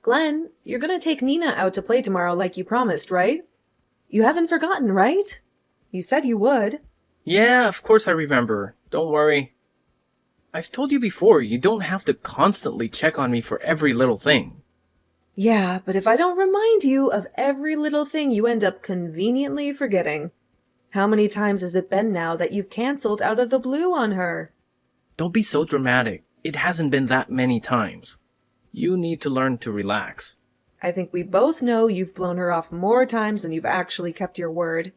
Glenn, you're gonna take Nina out to play tomorrow like you promised, right? You haven't forgotten, right? You said you would. Yeah, of course I remember. Don't worry. I've told you before, you don't have to constantly check on me for every little thing. Yeah, but if I don't remind you of every little thing, you end up conveniently forgetting. How many times has it been now that you've canceled out of the blue on her? Don't be so dramatic. It hasn't been that many times. You need to learn to relax. I think we both know you've blown her off more times than you've actually kept your word.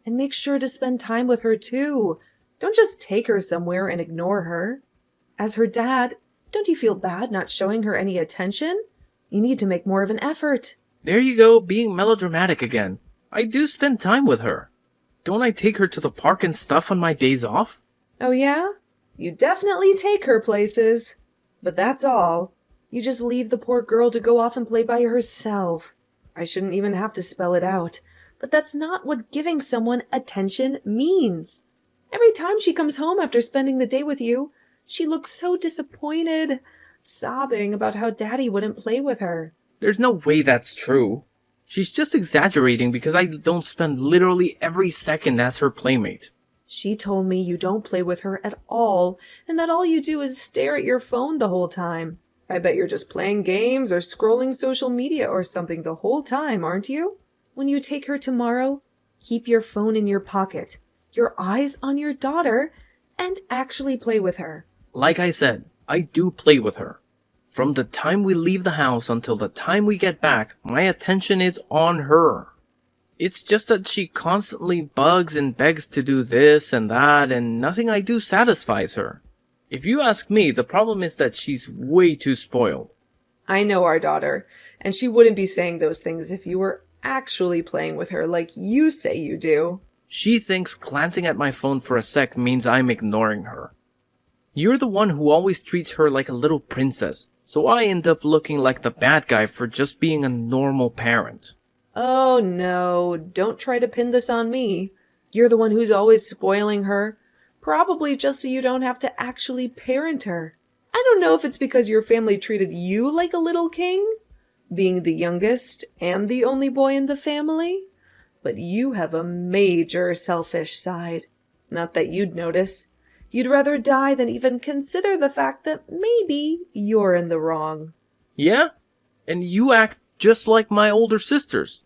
And make sure to spend time with her too. Don't just take her somewhere and ignore her. As her dad, don't you feel bad not showing her any attention? You need to make more of an effort. There you go, being melodramatic again. I do spend time with her. Don't I take her to the park and stuff on my days off? Oh yeah? You definitely take her places. But that's all. You just leave the poor girl to go off and play by herself. I shouldn't even have to spell it out, but that's not what giving someone attention means. Every time she comes home after spending the day with you, she looks so disappointed, sobbing about how Daddy wouldn't play with her. There's no way that's true. She's just exaggerating because I don't spend literally every second as her playmate. She told me you don't play with her at all, and that all you do is stare at your phone the whole time. I bet you're just playing games or scrolling social media or something the whole time, aren't you? When you take her tomorrow, keep your phone in your pocket, your eyes on your daughter, and actually play with her. Like I said, I do play with her. From the time we leave the house until the time we get back, my attention is on her. It's just that she constantly bugs and begs to do this and that, and nothing I do satisfies her. If you ask me, the problem is that she's way too spoiled. I know our daughter, and she wouldn't be saying those things if you were actually playing with her like you say you do. She thinks glancing at my phone for a sec means I'm ignoring her. You're the one who always treats her like a little princess, so I end up looking like the bad guy for just being a normal parent. Oh no, don't try to pin this on me. You're the one who's always spoiling her. Probably just so you don't have to actually parent her. I don't know if it's because your family treated you like a little king, being the youngest and the only boy in the family, but you have a major selfish side. Not that you'd notice. You'd rather die than even consider the fact that maybe you're in the wrong. Yeah? And you act just like my older sisters.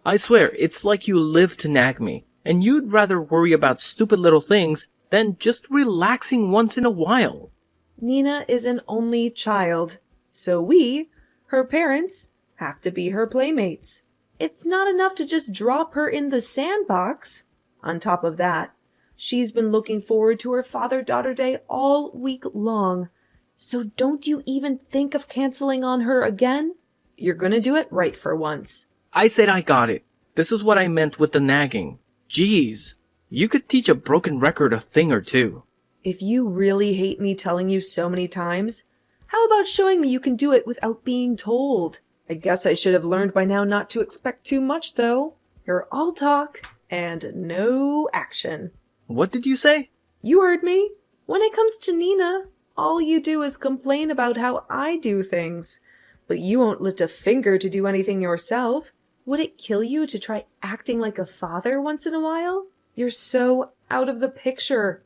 I swear, it's like you live to nag me, and you'd rather worry about stupid little things than just relaxing once in a while. Nina is an only child, so we, her parents, have to be her playmates. It's not enough to just drop her in the sandbox. On top of that, she's been looking forward to her father-daughter day all week long. So don't you even think of canceling on her again? You're gonna do it right for once. I said I got it. This is what I meant with the nagging. Jeez. You could teach a broken record a thing or two. If you really hate me telling you so many times, how about showing me you can do it without being told? I guess I should have learned by now not to expect too much, though. You're all talk and no action. What did you say? You heard me. When it comes to Nina, all you do is complain about how I do things. But you won't lift a finger to do anything yourself. Would it kill you to try acting like a father once in a while? You're so out of the picture.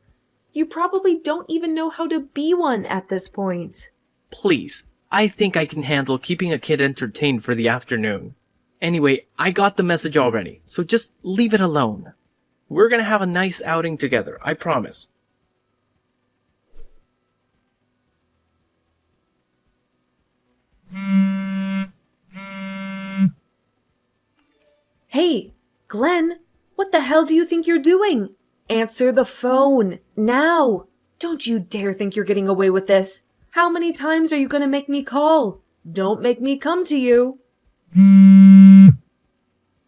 You probably don't even know how to be one at this point. Please, I think I can handle keeping a kid entertained for the afternoon. Anyway, I got the message already, so just leave it alone. We're gonna have a nice outing together, I promise. Hey, Glenn, what the hell do you think you're doing? Answer the phone, now! Don't you dare think you're getting away with this. How many times are you gonna make me call? Don't make me come to you.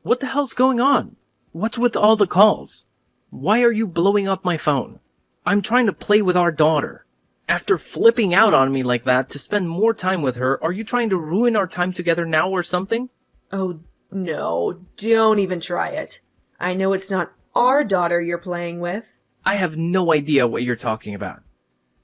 What the hell's going on? What's with all the calls? Why are you blowing up my phone? I'm trying to play with our daughter. After flipping out on me like that to spend more time with her, are you trying to ruin our time together now or something? Oh, no, don't even try it. I know it's not our daughter you're playing with. I have no idea what you're talking about.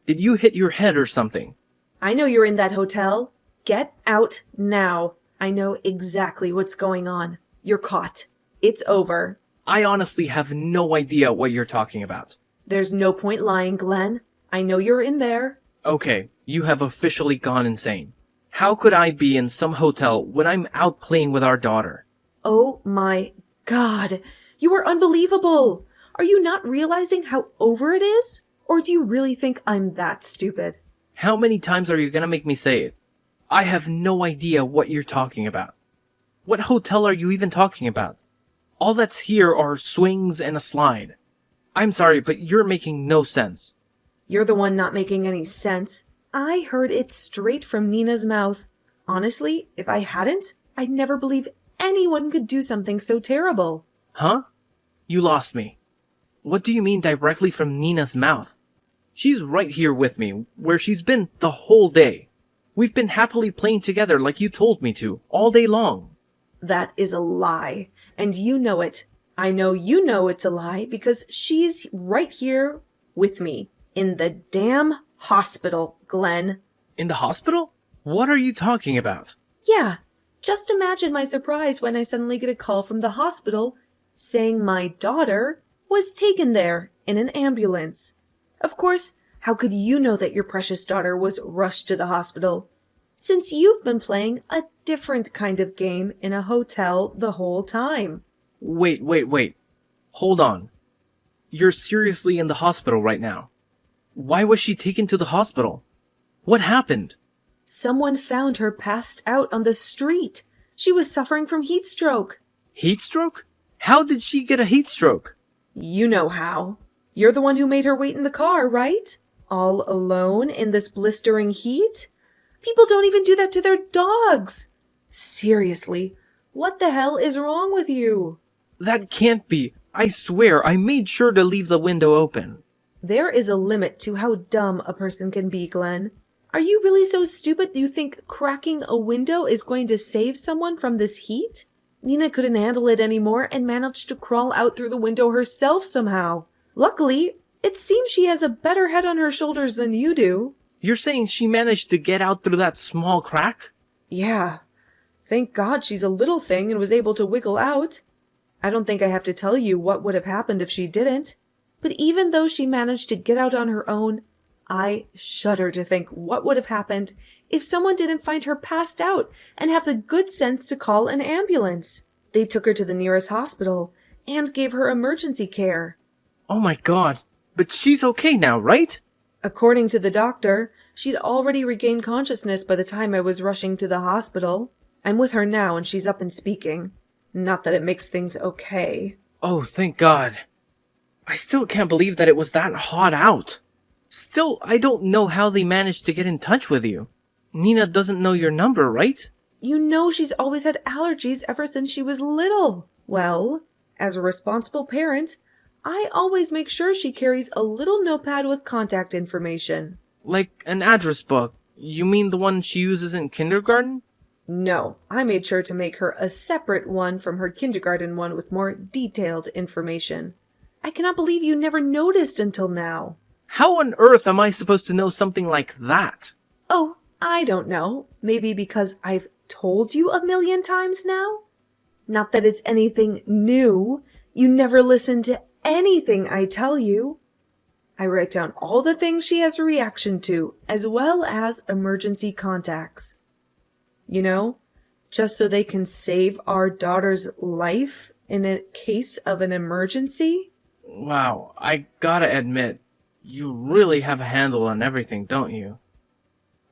Did you hit your head or something? I know you're in that hotel. Get out now. I know exactly what's going on. You're caught. It's over. I honestly have no idea what you're talking about. There's no point lying, Glenn. I know you're in there. Okay, you have officially gone insane. How could I be in some hotel when I'm out playing with our daughter? Oh my God. You are unbelievable. Are you not realizing how over it is? Or do you really think I'm that stupid? How many times are you gonna make me say it? I have no idea what you're talking about. What hotel are you even talking about? All that's here are swings and a slide. I'm sorry, but you're making no sense. You're the one not making any sense. I heard it straight from Nina's mouth. Honestly, if I hadn't, I'd never believe anyone could do something so terrible. Huh? You lost me. What do you mean directly from Nina's mouth? She's right here with me, where she's been the whole day. We've been happily playing together like you told me to, all day long. That is a lie, and you know it. I know you know it's a lie because she's right here with me in the damn hospital, Glenn. In the hospital? What are you talking about? Yeah, just imagine my surprise when I suddenly get a call from the hospital saying my daughter was taken there in an ambulance. Of course, how could you know that your precious daughter was rushed to the hospital? Since you've been playing a different kind of game in a hotel the whole time. Wait. Hold on. You're seriously in the hospital right now. Why was she taken to the hospital? What happened? Someone found her passed out on the street. She was suffering from heat stroke. Heat stroke? How did she get a heat stroke? You know how. You're the one who made her wait in the car, right? All alone in this blistering heat? People don't even do that to their dogs. Seriously, what the hell is wrong with you? That can't be. I swear, I made sure to leave the window open. There is a limit to how dumb a person can be, Glenn. Are you really so stupid that you think cracking a window is going to save someone from this heat? Nina couldn't handle it anymore and managed to crawl out through the window herself somehow. Luckily, it seems she has a better head on her shoulders than you do. You're saying she managed to get out through that small crack? Yeah. Thank God she's a little thing and was able to wiggle out. I don't think I have to tell you what would have happened if she didn't. But even though she managed to get out on her own, I shudder to think what would have happened if someone didn't find her passed out and have the good sense to call an ambulance. They took her to the nearest hospital and gave her emergency care. Oh my God. But she's okay now, right? According to the doctor, she'd already regained consciousness by the time I was rushing to the hospital. I'm with her now and she's up and speaking. Not that it makes things okay. Oh, thank God. I still can't believe that it was that hot out. Still, I don't know how they managed to get in touch with you. Nina doesn't know your number, right? You know she's always had allergies ever since she was little. Well, as a responsible parent, I always make sure she carries a little notepad with contact information. Like an address book. You mean the one she uses in kindergarten? No, I made sure to make her a separate one from her kindergarten one with more detailed information. I cannot believe you never noticed until now. How on earth am I supposed to know something like that? Oh, I don't know. Maybe because I've told you a million times now? Not that it's anything new. You never listen to anything I tell you. I write down all the things she has a reaction to, as well as emergency contacts. You know, just so they can save our daughter's life in a case of an emergency. Wow, I gotta admit, you really have a handle on everything, don't you?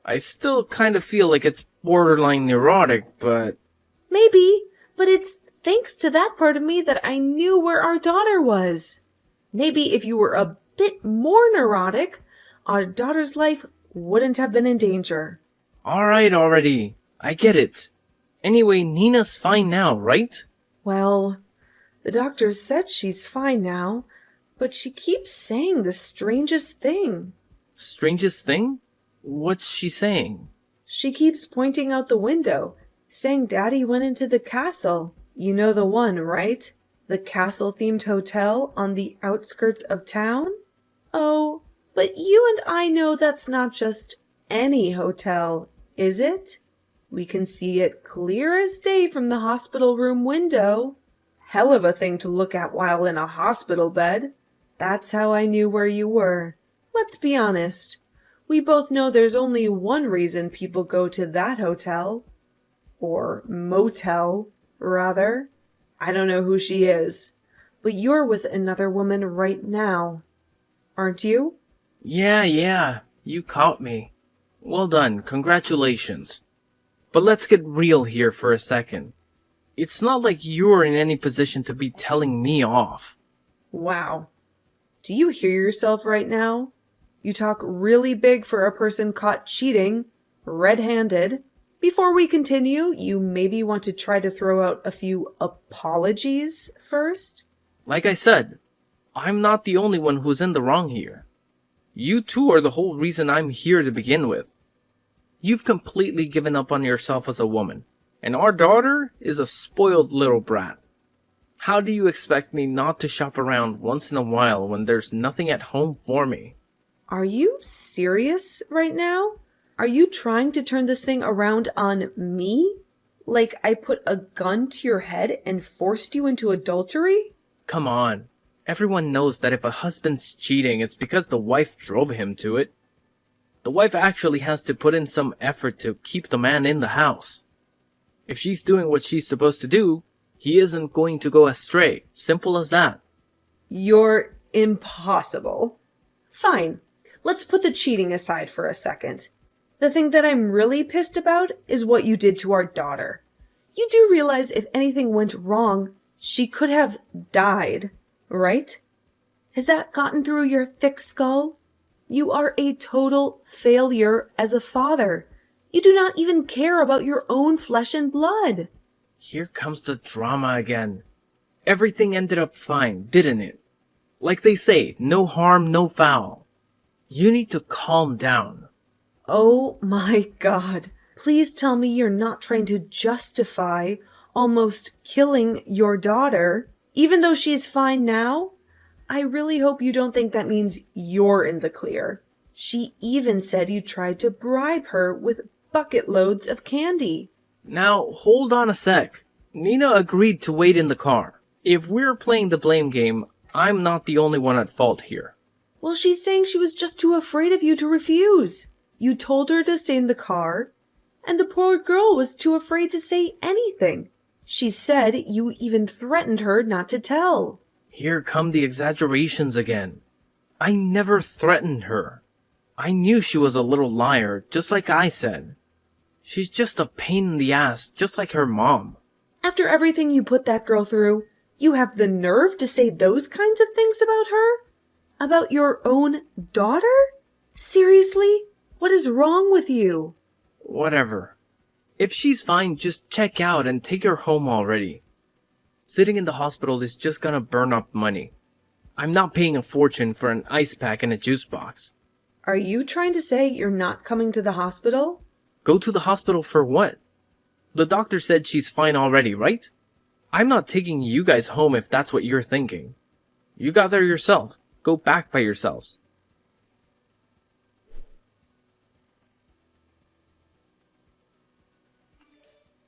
I still kind of feel like it's borderline neurotic, but... Maybe, but it's thanks to that part of me that I knew where our daughter was. Maybe if you were a bit more neurotic, our daughter's life wouldn't have been in danger. Alright already, I get it. Anyway, Nina's fine now, right? Well, the doctor said she's fine now, but she keeps saying the strangest thing. Strangest thing? What's she saying? She keeps pointing out the window, saying Daddy went into the castle. You know the one, right? The castle-themed hotel on the outskirts of town? Oh, but you and I know that's not just any hotel, is it? We can see it clear as day from the hospital room window. Hell of a thing to look at while in a hospital bed. That's how I knew where you were. Let's be honest. We both know there's only one reason people go to that hotel. Or motel, rather. I don't know who she is, but you're with another woman right now. Aren't you? Yeah, you caught me. Well done, congratulations. But let's get real here for a second. It's not like you're in any position to be telling me off. Wow. Do you hear yourself right now? You talk really big for a person caught cheating, red-handed. Before we continue, you maybe want to try to throw out a few apologies first? Like I said, I'm not the only one who's in the wrong here. You two are the whole reason I'm here to begin with. You've completely given up on yourself as a woman, and our daughter is a spoiled little brat. How do you expect me not to shop around once in a while when there's nothing at home for me? Are you serious right now? Are you trying to turn this thing around on me? Like I put a gun to your head and forced you into adultery? Come on. Everyone knows that if a husband's cheating, it's because the wife drove him to it. The wife actually has to put in some effort to keep the man in the house. If she's doing what she's supposed to do, he isn't going to go astray. Simple as that. You're impossible. Fine. Let's put the cheating aside for a second. The thing that I'm really pissed about is what you did to our daughter. You do realize if anything went wrong, she could have died, right? Has that gotten through your thick skull? You are a total failure as a father. You do not even care about your own flesh and blood. Here comes the drama again. Everything ended up fine, didn't it? Like they say, no harm, no foul. You need to calm down. Oh my God. Please tell me you're not trying to justify almost killing your daughter, even though she's fine now. I really hope you don't think that means you're in the clear. She even said you tried to bribe her with bucket loads of candy. Now, hold on a sec. Nina agreed to wait in the car. If we're playing the blame game, I'm not the only one at fault here. Well, she's saying she was just too afraid of you to refuse. You told her to stay in the car, and the poor girl was too afraid to say anything. She said you even threatened her not to tell. Here come the exaggerations again. I never threatened her. I knew she was a little liar, just like I said. She's just a pain in the ass, just like her mom. After everything you put that girl through, you have the nerve to say those kinds of things about her? About your own daughter? Seriously? What is wrong with you? Whatever. If she's fine, just check out and take her home already. Sitting in the hospital is just gonna burn up money. I'm not paying a fortune for an ice pack and a juice box. Are you trying to say you're not coming to the hospital? Go to the hospital for what? The doctor said she's fine already, right? I'm not taking you guys home if that's what you're thinking. You got there yourself. Go back by yourselves.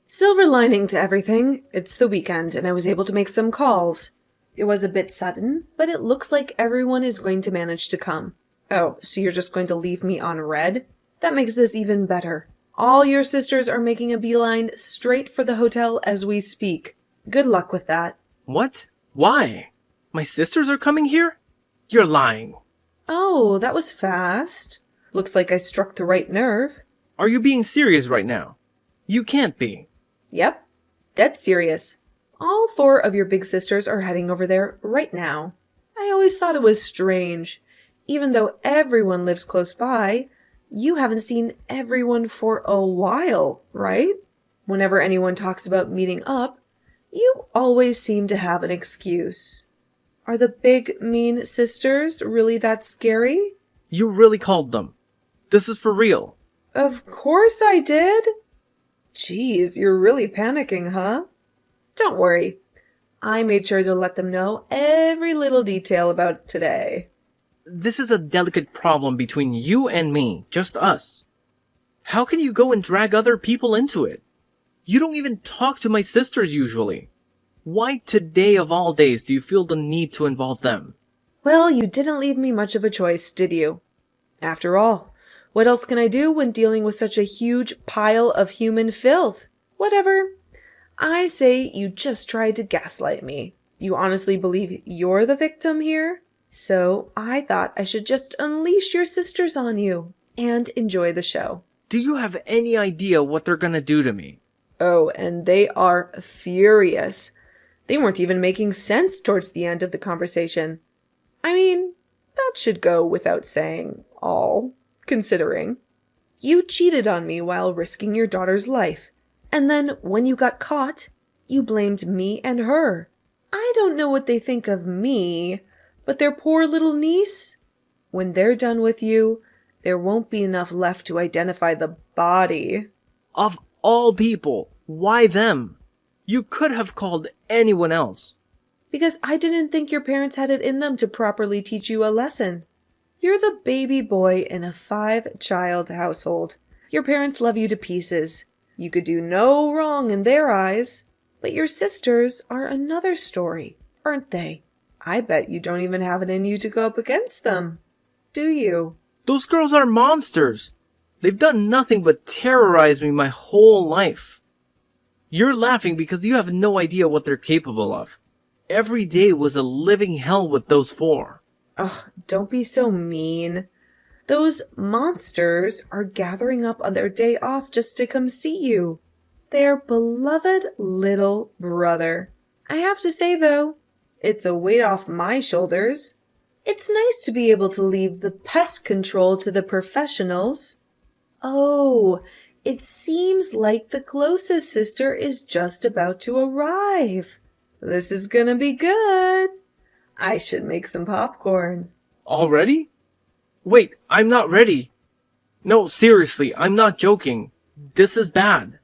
Silver lining to everything, it's the weekend and I was able to make some calls. It was a bit sudden, but it looks like everyone is going to manage to come. Oh, so you're just going to leave me on red? That makes this even better. All your sisters are making a beeline straight for the hotel as we speak. Good luck with that. What? Why? My sisters are coming here? You're lying. Oh, that was fast. Looks like I struck the right nerve. Are you being serious right now? You can't be. Yep, dead serious. All 4 of your big sisters are heading over there right now. I always thought it was strange. Even though everyone lives close by, you haven't seen everyone for a while, right? Whenever anyone talks about meeting up, you always seem to have an excuse. Are the big, mean sisters really that scary? You really called them. This is for real. Of course I did. Geez, you're really panicking, huh? Don't worry. I made sure to let them know every little detail about today. This is a delicate problem between you and me, just us. How can you go and drag other people into it? You don't even talk to my sisters usually. Why today of all days do you feel the need to involve them? Well, you didn't leave me much of a choice, did you? After all, what else can I do when dealing with such a huge pile of human filth? Whatever. I say you just tried to gaslight me. You honestly believe you're the victim here? So I thought I should just unleash your sisters on you and enjoy the show. Do you have any idea what they're gonna do to me? Oh, and they are furious. They weren't even making sense towards the end of the conversation. I mean, that should go without saying, all considering. You cheated on me while risking your daughter's life, and then when you got caught, you blamed me and her. I don't know what they think of me, but their poor little niece? When they're done with you, there won't be enough left to identify the body. Of all people, why them? You could have called anyone else. Because I didn't think your parents had it in them to properly teach you a lesson. You're the baby boy in a 5-child household. Your parents love you to pieces. You could do no wrong in their eyes. But your sisters are another story, aren't they? I bet you don't even have it in you to go up against them. Do you? Those girls are monsters. They've done nothing but terrorize me my whole life. You're laughing because you have no idea what they're capable of. Every day was a living hell with those 4. Ugh, don't be so mean. Those monsters are gathering up on their day off just to come see you. Their beloved little brother. I have to say, though, it's a weight off my shoulders. It's nice to be able to leave the pest control to the professionals. Oh, it seems like the closest sister is just about to arrive. This is gonna be good. I should make some popcorn. Already? Wait, I'm not ready. No, seriously, I'm not joking. This is bad.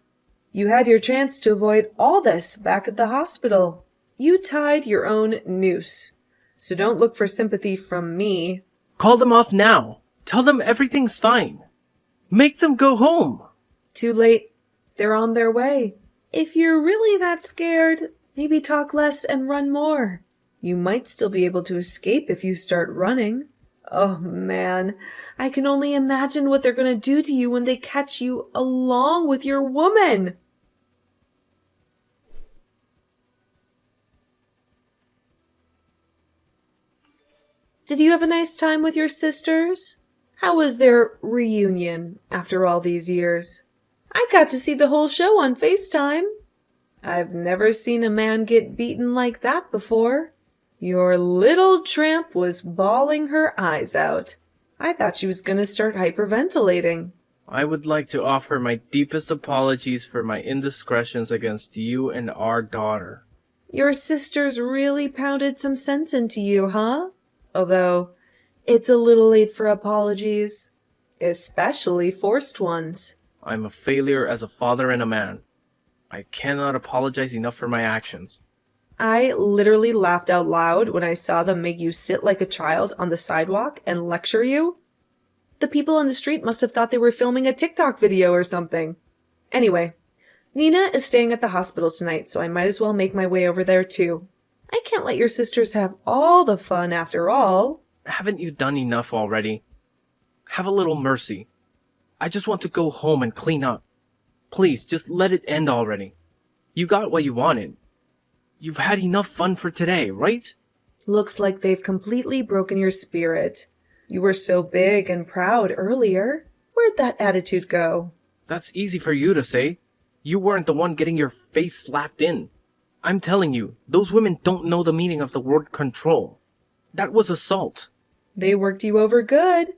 You had your chance to avoid all this back at the hospital. You tied your own noose. So don't look for sympathy from me. Call them off now. Tell them everything's fine. Make them go home. Too late. They're on their way. If you're really that scared, maybe talk less and run more. You might still be able to escape if you start running. Oh man, I can only imagine what they're going to do to you when they catch you along with your woman. Did you have a nice time with your sisters? How was their reunion after all these years? I got to see the whole show on FaceTime. I've never seen a man get beaten like that before. Your little tramp was bawling her eyes out. I thought she was going to start hyperventilating. I would like to offer my deepest apologies for my indiscretions against you and our daughter. Your sisters really pounded some sense into you, huh? Although, it's a little late for apologies. Especially forced ones. I'm a failure as a father and a man. I cannot apologize enough for my actions. I literally laughed out loud when I saw them make you sit like a child on the sidewalk and lecture you. The people on the street must have thought they were filming a TikTok video or something. Anyway, Nina is staying at the hospital tonight, so I might as well make my way over there too. I can't let your sisters have all the fun after all. Haven't you done enough already? Have a little mercy. I just want to go home and clean up. Please, just let it end already. You got what you wanted. You've had enough fun for today, right? Looks like they've completely broken your spirit. You were so big and proud earlier. Where'd that attitude go? That's easy for you to say. You weren't the one getting your face slapped in. I'm telling you, those women don't know the meaning of the word control. That was assault. They worked you over good.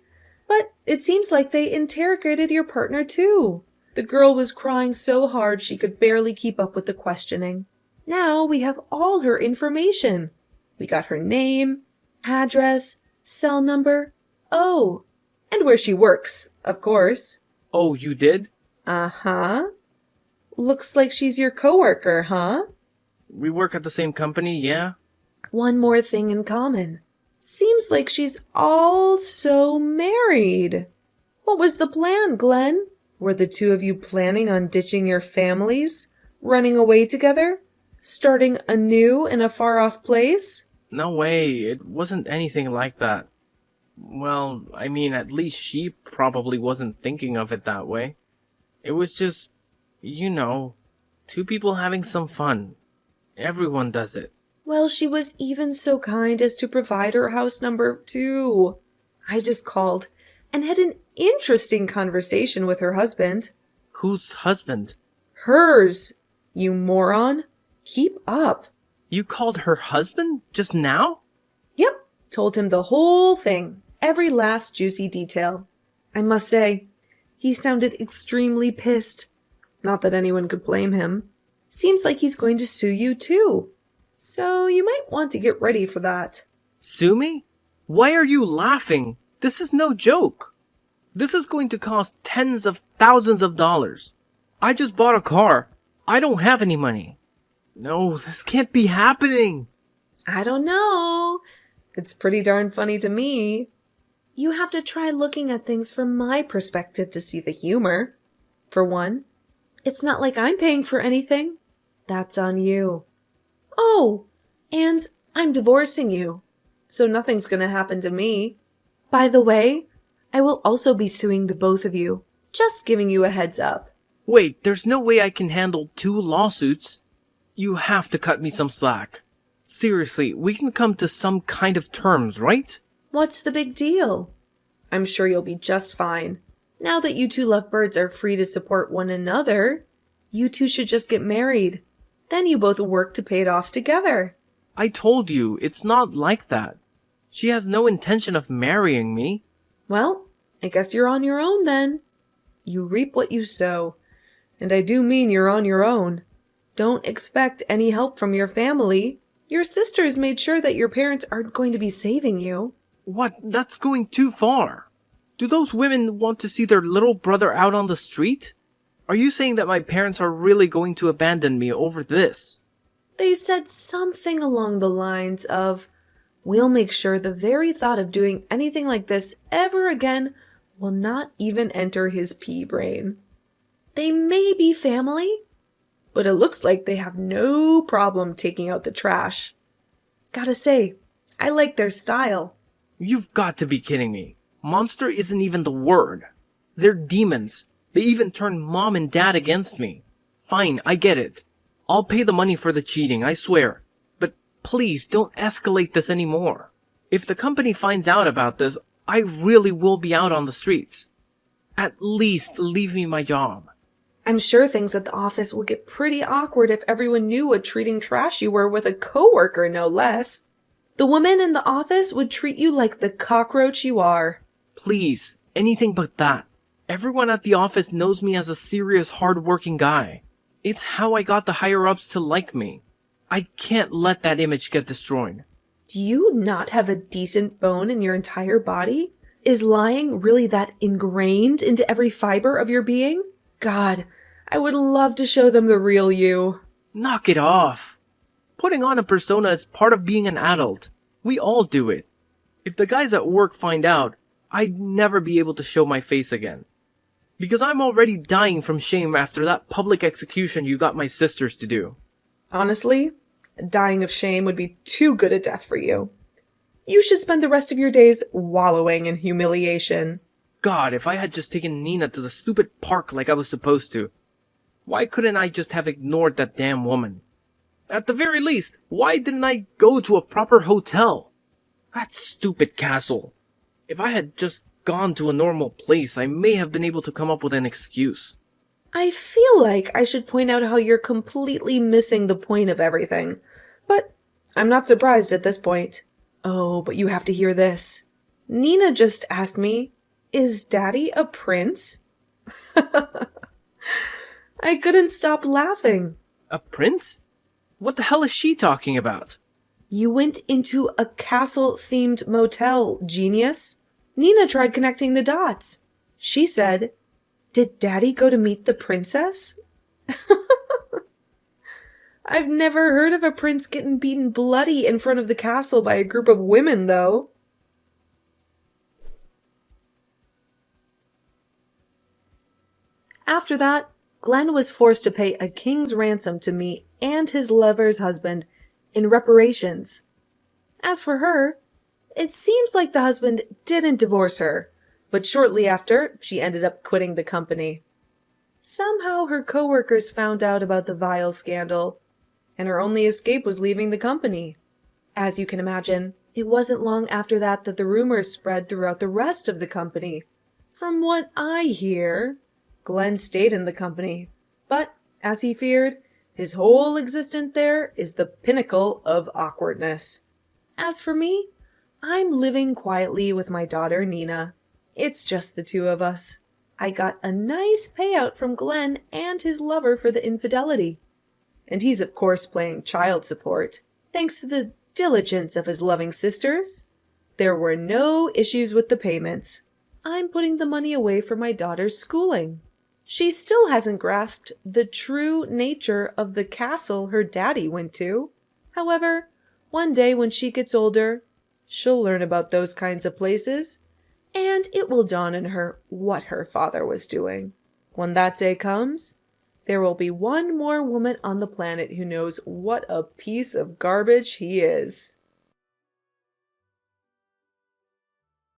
But it seems like they interrogated your partner too. The girl was crying so hard she could barely keep up with the questioning. Now we have all her information. We got her name, address, cell number. Oh, and where she works, of course. Oh, you did? Uh-huh. Looks like she's your coworker, huh? We work at the same company, yeah? One more thing in common. Seems like she's also married. What was the plan, Glenn? Were the two of you planning on ditching your families? Running away together? Starting anew in a far-off place? No way, it wasn't anything like that. Well, I mean, at least she probably wasn't thinking of it that way. It was just, two people having some fun. Everyone does it. Well, she was even so kind as to provide her house number 2. I just called and had an interesting conversation with her husband. Whose husband? Hers, you moron. Keep up. You called her husband just now? Yep, told him the whole thing, every last juicy detail. I must say, he sounded extremely pissed. Not that anyone could blame him. Seems like he's going to sue you too. So you might want to get ready for that. Sue me? Why are you laughing? This is no joke. This is going to cost tens of thousands of dollars. I just bought a car. I don't have any money. No, this can't be happening. I don't know. It's pretty darn funny to me. You have to try looking at things from my perspective to see the humor. For one, it's not like I'm paying for anything. That's on you. Oh, and I'm divorcing you, so nothing's gonna happen to me. By the way, I will also be suing the both of you. Just giving you a heads up. Wait, there's no way I can handle 2 lawsuits. You have to cut me some slack. Seriously, we can come to some kind of terms, right? What's the big deal? I'm sure you'll be just fine. Now that you two lovebirds are free to support one another, you two should just get married. Then you both work to pay it off together. I told you, it's not like that. She has no intention of marrying me. Well, I guess you're on your own then. You reap what you sow. And I do mean you're on your own. Don't expect any help from your family. Your sisters made sure that your parents aren't going to be saving you. What? That's going too far. Do those women want to see their little brother out on the street? Are you saying that my parents are really going to abandon me over this? They said something along the lines of, "We'll make sure the very thought of doing anything like this ever again will not even enter his pea brain." They may be family, but it looks like they have no problem taking out the trash. Gotta say, I like their style. You've got to be kidding me. Monster isn't even the word. They're demons. They even turned mom and dad against me. Fine, I get it. I'll pay the money for the cheating, I swear. But please don't escalate this anymore. If the company finds out about this, I really will be out on the streets. At least leave me my job. I'm sure things at the office will get pretty awkward if everyone knew what treating trash you were with a coworker, no less. The women in the office would treat you like the cockroach you are. Please, anything but that. Everyone at the office knows me as a serious, hard-working guy. It's how I got the higher-ups to like me. I can't let that image get destroyed. Do you not have a decent bone in your entire body? Is lying really that ingrained into every fiber of your being? God, I would love to show them the real you. Knock it off. Putting on a persona is part of being an adult. We all do it. If the guys at work find out, I'd never be able to show my face again. Because I'm already dying from shame after that public execution you got my sisters to do. Honestly, dying of shame would be too good a death for you. You should spend the rest of your days wallowing in humiliation. God, if I had just taken Nina to the stupid park like I was supposed to. Why couldn't I just have ignored that damn woman? At the very least, why didn't I go to a proper hotel? That stupid castle. If I had just gone to a normal place, I may have been able to come up with an excuse. I feel like I should point out how you're completely missing the point of everything. But I'm not surprised at this point. Oh, but you have to hear this. Nina just asked me, "Is Daddy a prince?" I couldn't stop laughing. A prince? What the hell is she talking about? You went into a castle-themed motel, genius. Nina tried connecting the dots. She said, "Did Daddy go to meet the princess?" I've never heard of a prince getting beaten bloody in front of the castle by a group of women, though. After that, Glenn was forced to pay a king's ransom to me and his lover's husband in reparations. As for her, it seems like the husband didn't divorce her, but shortly after, she ended up quitting the company. Somehow her coworkers found out about the vile scandal, and her only escape was leaving the company. As you can imagine, it wasn't long after that that the rumors spread throughout the rest of the company. From what I hear, Glenn stayed in the company, but, as he feared, his whole existence there is the pinnacle of awkwardness. As for me, I'm living quietly with my daughter Nina. It's just the two of us. I got a nice payout from Glenn and his lover for the infidelity. And he's of course paying child support, thanks to the diligence of his loving sisters. There were no issues with the payments. I'm putting the money away for my daughter's schooling. She still hasn't grasped the true nature of the castle her daddy went to. However, one day when she gets older, she'll learn about those kinds of places, and it will dawn on her what her father was doing. When that day comes, there will be one more woman on the planet who knows what a piece of garbage he is.